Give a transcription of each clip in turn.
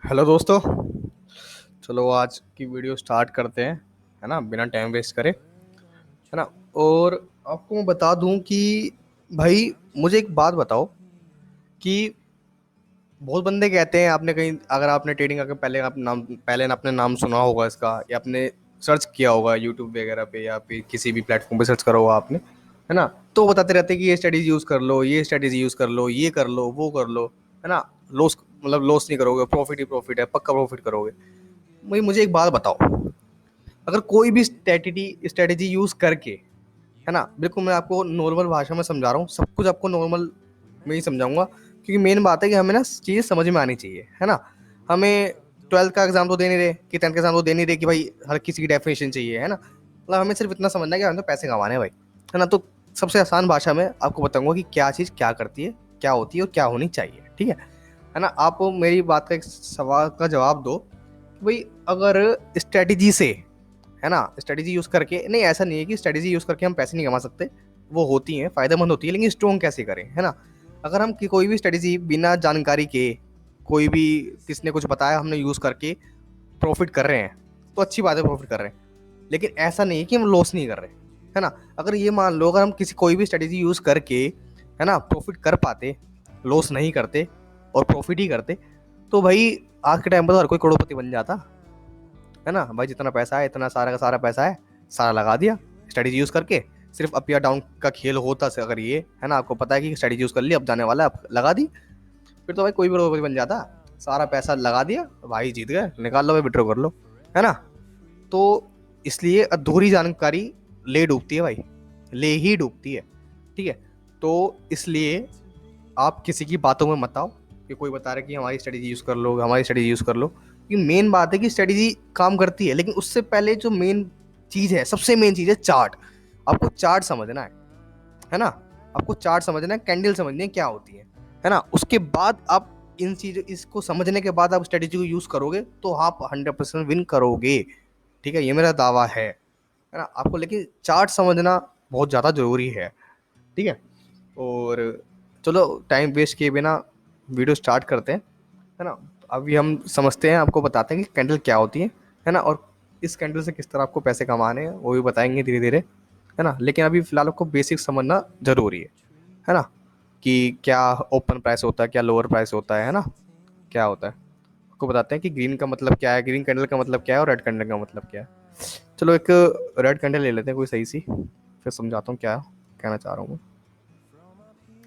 Hello दोस्तों। चलो आज की वीडियो स्टार्ट करते हैं, है ना, बिना टाइम वेस्ट करे, है ना। और आपको मैं बता दूं कि भाई मुझे एक बात बताओ कि बहुत बंदे कहते हैं, आपने कहीं अगर आपने ट्रेडिंग का पहले आप नाम पहले ना आपने नाम सुना होगा इसका, या आपने सर्च किया होगा यूट्यूब वगैरह पे या फिर किसी भी प्लेटफॉर्म पे सर्च करा होगा आपने, है ना। तो बताते रहते हैं कि ये स्ट्रेटेजी यूज़ कर लो, ये स्ट्रेटेजी यूज़ कर लो, ये कर लो, वो कर लो, है ना। लॉस मतलब लॉस नहीं करोगे, प्रॉफिट ही प्रॉफिट है, पक्का प्रॉफिट करोगे। भाई मुझे एक बात बताओ, अगर कोई भी स्ट्रेटेजी स्ट्रेटेजी यूज करके, है ना, बिल्कुल मैं आपको नॉर्मल भाषा में समझा रहा हूँ, सब कुछ आपको नॉर्मल में ही समझाऊंगा, क्योंकि मेन बात है कि हमें ना चीज़ें समझ में आनी चाहिए, है ना। हमें ट्वेल्थ का एग्जाम तो दे नहीं रहे कि टेंथ का एग्जाम तो दे नहीं रहे कि भाई हर किसी की डेफिनेशन चाहिए, है ना। मतलब हमें सिर्फ इतना समझना है कि हमें तो पैसे कमाने हैं भाई, है ना। तो सबसे आसान भाषा में आपको बताऊंगा कि क्या चीज़ क्या करती है, क्या होती है और क्या होनी चाहिए, ठीक है ना। आप मेरी बात का एक सवाल का जवाब दो कि भाई अगर स्ट्रेटेजी से, है ना, स्ट्रेटेजी यूज करके, नहीं ऐसा नहीं है कि स्ट्रेटेजी यूज करके हम पैसे नहीं कमा सकते, वो होती हैं फायदेमंद होती है, लेकिन स्ट्रॉन्ग कैसे करें, है ना। अगर हम कोई भी स्ट्रेटेजी बिना जानकारी के, कोई भी किसने कुछ बताया हमने यूज करके प्रॉफिट कर रहे हैं, तो अच्छी बात है, प्रॉफिट कर रहे हैं, लेकिन ऐसा नहीं है कि हम लॉस नहीं कर रहे, है ना। अगर ये मान लो, अगर हम किसी कोई भी स्ट्रेटेजी यूज करके, है ना, प्रॉफिट कर पाते, लॉस नहीं करते और प्रॉफिट ही करते, तो भाई आज के टाइम पर तो हर कोई करोड़पति बन जाता, है ना। भाई जितना पैसा है, इतना सारा का सारा पैसा है, सारा लगा दिया स्ट्रेटेजी यूज करके। सिर्फ अप या डाउन का खेल होता से अगर ये, है ना, आपको पता है कि स्ट्रेटेजी यूज कर ली, अब जाने वाला है, अब लगा दी, फिर तो भाई कोई भी करोड़पति बन जाता। सारा पैसा लगा दिया, भाई जीत गए, निकाल लो भाई, विड्रॉ कर लो, है ना। तो इसलिए अधूरी जानकारी ले डूबती है भाई, ले ही डूबती है, ठीक है। तो इसलिए आप किसी की बातों में मत आओ कि कोई बता रहा है कि हमारी स्ट्रेटेजी यूज़ कर लो, हमारी स्ट्रेटेजी यूज़ कर लो। कि मेन बात है कि स्ट्रेटेजी काम करती है, लेकिन उससे पहले जो मेन चीज़ है, सबसे मेन चीज़ है चार्ट। आपको चार्ट समझना है ना। आपको चार्ट समझना है, कैंडल समझनी है क्या होती है ना। उसके बाद आप इन चीज़ों इसको समझने के बाद आप स्ट्रेटेजी को यूज़ करोगे तो आप 100% विन करोगे, ठीक है, ये मेरा दावा है ना। आपको लेकिन चार्ट समझना बहुत ज़्यादा ज़रूरी है, ठीक है। और चलो टाइम वेस्ट किए बिना वीडियो स्टार्ट करते हैं, है ना। अभी हम समझते हैं, आपको बताते हैं कि कैंडल क्या होती है ना, और इस कैंडल से किस तरह आपको पैसे कमाने हैं वो भी बताएंगे धीरे धीरे, है ना। लेकिन अभी फिलहाल आपको बेसिक समझना जरूरी है ना, कि क्या ओपन प्राइस होता है, क्या लोअर प्राइस होता है ना, क्या होता है। आपको बताते हैं कि ग्रीन का मतलब क्या है, ग्रीन कैंडल का मतलब क्या है, और रेड कैंडल का मतलब क्या है। चलो एक रेड कैंडल ले लेते हैं कोई सही सी, फिर समझाता हूँ क्या कहना चाह रहा हूँ मैं।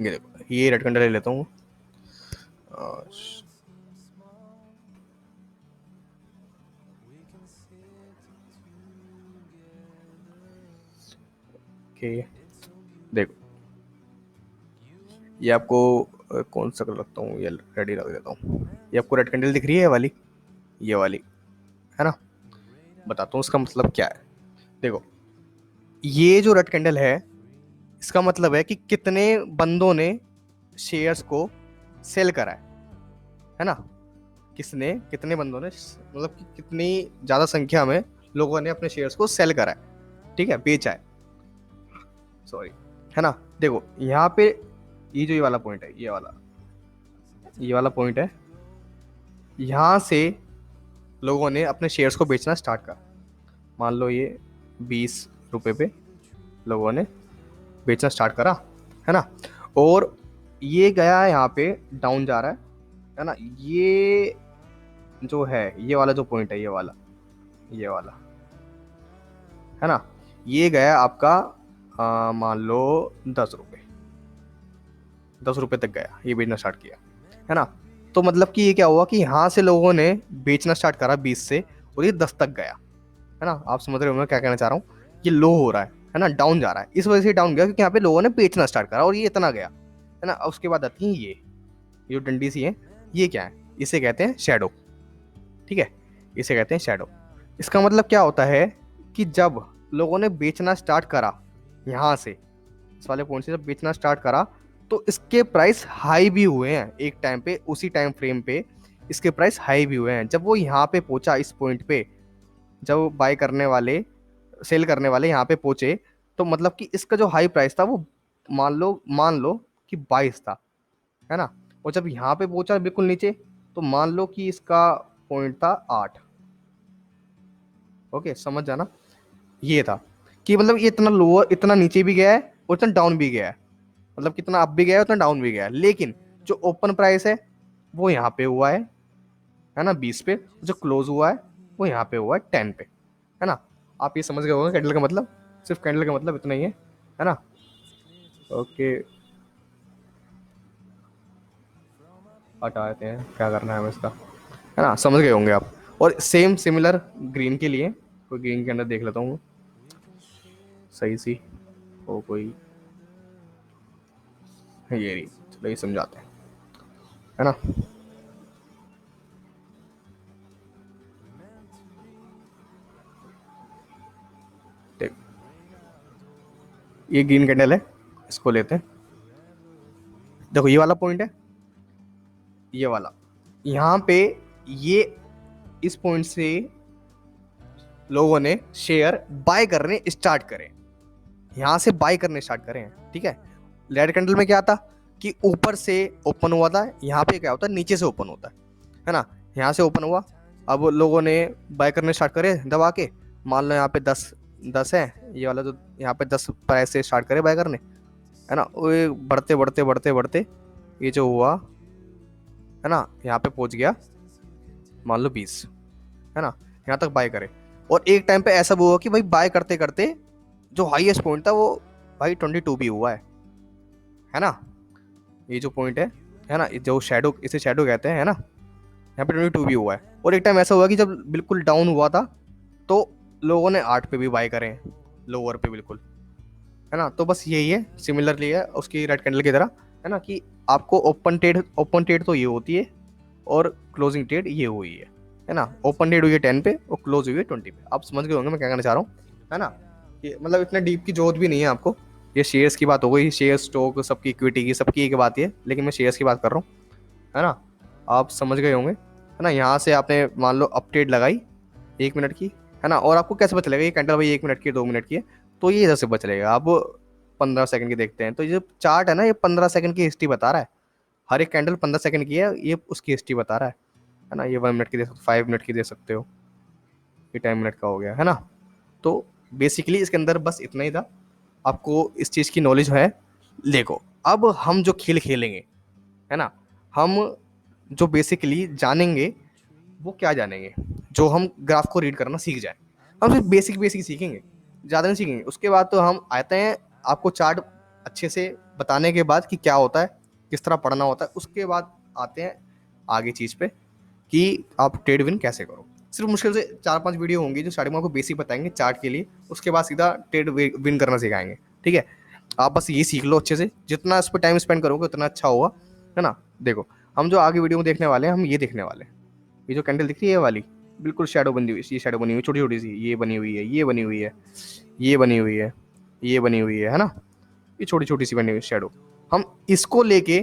ये देखो, ये रेड कैंडल ले लेता हूँ। ओके, देखो ये आपको कौन सा कलर लगता हूँ, ये रेड ही रख देता हूँ। ये आपको रेड कैंडल दिख रही है, ये वाली, है ना। बताता हूँ इसका मतलब क्या है। देखो, ये जो रेड कैंडल है, इसका मतलब है कि कितने बंदों ने शेयर्स को सेल करा है ना। कितने बंदों ने, मतलब कि कितनी ज्यादा संख्या में लोगों ने अपने शेयर्स को सेल करा है, ठीक है, बेचा है, सॉरी, है ना। देखो यहाँ पे ये वाला पॉइंट है, ये वाला पॉइंट है, यहाँ से लोगों ने अपने शेयर्स को बेचना स्टार्ट करा। मान लो ये 20 रुपए पे लोगों ने बेचना स्टार्ट करा, है ना। और ये गया यहाँ पे डाउन जा रहा है ना। ये जो है, ये वाला जो पॉइंट है, ये वाला, है ना, ये गया आपका मान लो 10 रुपये, 10 रुपये तक गया, ये बेचना स्टार्ट किया, है ना। तो मतलब कि ये क्या हुआ कि यहाँ से लोगों ने बेचना स्टार्ट करा 20 से, और ये 10 तक गया, है ना। आप समझ रहे हो मैं क्या कहना चाह रहा हूँ। ये लो हो रहा है ना, डाउन जा रहा है, इस वजह से डाउन गया क्योंकि यहाँ पे लोगों ने बेचना स्टार्ट करा और ये इतना गया, है ना। उसके बाद आती है ये जो डंडी सी है, ये क्या है, इसे कहते हैं शेडो, ठीक है, इसे कहते हैं शेडो। इसका मतलब क्या होता है कि जब लोगों ने बेचना स्टार्ट करा, यहाँ से इस वाले पॉइंट से जब बेचना स्टार्ट करा, तो इसके प्राइस हाई भी हुए हैं एक टाइम पे, उसी टाइम फ्रेम पे इसके प्राइस हाई भी हुए हैं। जब वो यहाँ पे पहुंचा इस पॉइंट पे, जब बाय करने वाले सेल करने वाले यहाँ पे पहुंचे, तो मतलब कि इसका जो हाई प्राइस था वो मान लो कि 22 था, है ना। और जब यहाँ पे पहुंचा बिल्कुल नीचे, तो मान लो कि इसका पॉइंट था 8। ओके, समझ जाना। ये था कि मतलब ये इतना लोअर, इतना नीचे भी गया है और इतना डाउन भी गया है, मतलब कितना अप भी गया है उतना डाउन भी गया है, लेकिन जो ओपन प्राइस है वो यहाँ पे हुआ है ना 20 पे, जो क्लोज हुआ है वो यहाँ पे हुआ है 10 पे, है ना। आप ये समझ गए होंगे कैंडल का मतलब, सिर्फ कैंडल का मतलब इतना ही है ना। ओके, हटा देते हैं, क्या करना है हमें इसका, है ना, समझ गए होंगे आप। और सेम सिमिलर ग्रीन के लिए, कोई ग्रीन के अंदर देख लेता हूँ सही सी हो कोई, ये रही, चलो ये समझाते हैं, है ना। देख, ये ग्रीन कैंडल है, इसको लेते हैं। देखो ये वाला पॉइंट है, ये वाला, यहाँ पे ये इस पॉइंट से लोगों ने शेयर बाय करने स्टार्ट करे, यहाँ से बाय करने स्टार्ट करें, ठीक है। रेड कैंडल में क्या था कि ऊपर से ओपन हुआ था, यहाँ पे क्या होता है नीचे से ओपन होता है ना। यहाँ से ओपन हुआ, अब लोगों ने बाय करने स्टार्ट करे दबा के, मान लो यहाँ पे 10 है, ये वाला जो यहाँ पे 10 प्राइस से स्टार्ट करे बाय करने, है ना। वो बढ़ते बढ़ते बढ़ते बढ़ते ये जो हुआ है ना, यहाँ पे पहुंच गया मान लो 20, है ना, यहाँ तक बाय करे। और एक टाइम पे ऐसा हुआ कि भाई बाय करते करते जो हाईएस्ट पॉइंट था वो भाई 22 भी हुआ है ना। ये जो पॉइंट है ना, जो शैडो, इसे शैडो कहते हैं, है ना, यहाँ पे 22 भी हुआ है। और एक टाइम ऐसा हुआ कि जब बिल्कुल डाउन हुआ था तो लोगों ने 8 पे भी बाय करे, लोअर पे बिल्कुल, है ना। तो बस यही है, सिमिलरली है उसकी रेड कैंडल की तरह, है ना, कि आपको ओपन ट्रेड तो ये होती है और क्लोजिंग ट्रेड ये हुई है ना। ओपन ट्रेड हुई है 10 पे और क्लोज हुई है 20 पे। आप समझ गए होंगे मैं क्या कहना चाह रहा हूँ, है ना। कि मतलब इतना डीप की जरूरत भी नहीं है आपको। ये शेयर्स की बात हो गई, शेयर स्टॉक सबकी, इक्विटी की सबकी एक बात है, लेकिन मैं शेयर्स की बात कर रहा हूँ, है ना। आप समझ गए होंगे, है ना। यहाँ से आपने मान लो अप ट्रेड लगाई 1 मिनट की, है ना, और आपको कैसे पता चलेगा ये कैंडल भाई 1 मिनट की 2 मिनट की है, तो ये इधर से पता चलेगा। आप 15 सेकंड की देखते हैं तो ये चार्ट है ना, ये 15 सेकंड की हिस्ट्री बता रहा है। हर एक कैंडल 15 सेकंड की है, ये उसकी हिस्ट्री बता रहा है ना। ये 1 मिनट की दे सकते हो, 5 मिनट की दे सकते हो, ये 10 मिनट का हो गया, है ना। तो बेसिकली इसके अंदर बस इतना ही था, आपको इस चीज़ की नॉलेज है। देखो अब हम जो खेल खेलेंगे, है ना, हम जो बेसिकली जानेंगे वो क्या जानेंगे, जो हम ग्राफ को रीड करना सीख जाए, हम सिर्फ बेसिक बेसिक सीखेंगे, ज़्यादा नहीं सीखेंगे। उसके बाद तो हम आते हैं आपको चार्ट अच्छे से बताने के बाद कि क्या होता है, किस तरह पढ़ना होता है, उसके बाद आते हैं आगे चीज़ पे कि आप ट्रेड विन कैसे करो। सिर्फ मुश्किल से 4-5 वीडियो होंगी जो स्टार्टिंग में आपको बेसिक बताएंगे चार्ट के लिए, उसके बाद सीधा ट्रेड विन करना सिखाएंगे, ठीक है। आप बस ये सीख लो अच्छे से, जितना इस पर टाइम स्पेंड करोगे उतना अच्छा होगा, है ना। देखो हम जो आगे वीडियो में देखने वाले हैं, हम ये देखने वाले हैं, ये जो कैंडल दिख रही है ये वाली, बिल्कुल शैडो बनी हुई, ये शैडो बनी हुई छोटी छोटी सी, ये बनी हुई है, ये बनी हुई है, ये बनी हुई है, ये बनी हुई है ना, ये छोटी छोटी सी बनी हुई शैडो। हम इसको लेके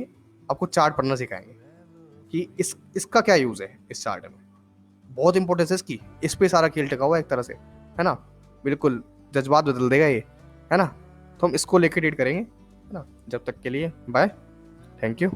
आपको चार्ट पढ़ना सिखाएंगे कि इसका क्या यूज़ है इस चार्ट में, बहुत इंपॉर्टेंस है इसकी, इस पे सारा खेल टिका हुआ है एक तरह से, है ना। बिल्कुल जज्बात बदल देगा ये, है ना। तो हम इसको लेके ट्रीट करेंगे, है ना। जब तक के लिए बाय, थैंक यू।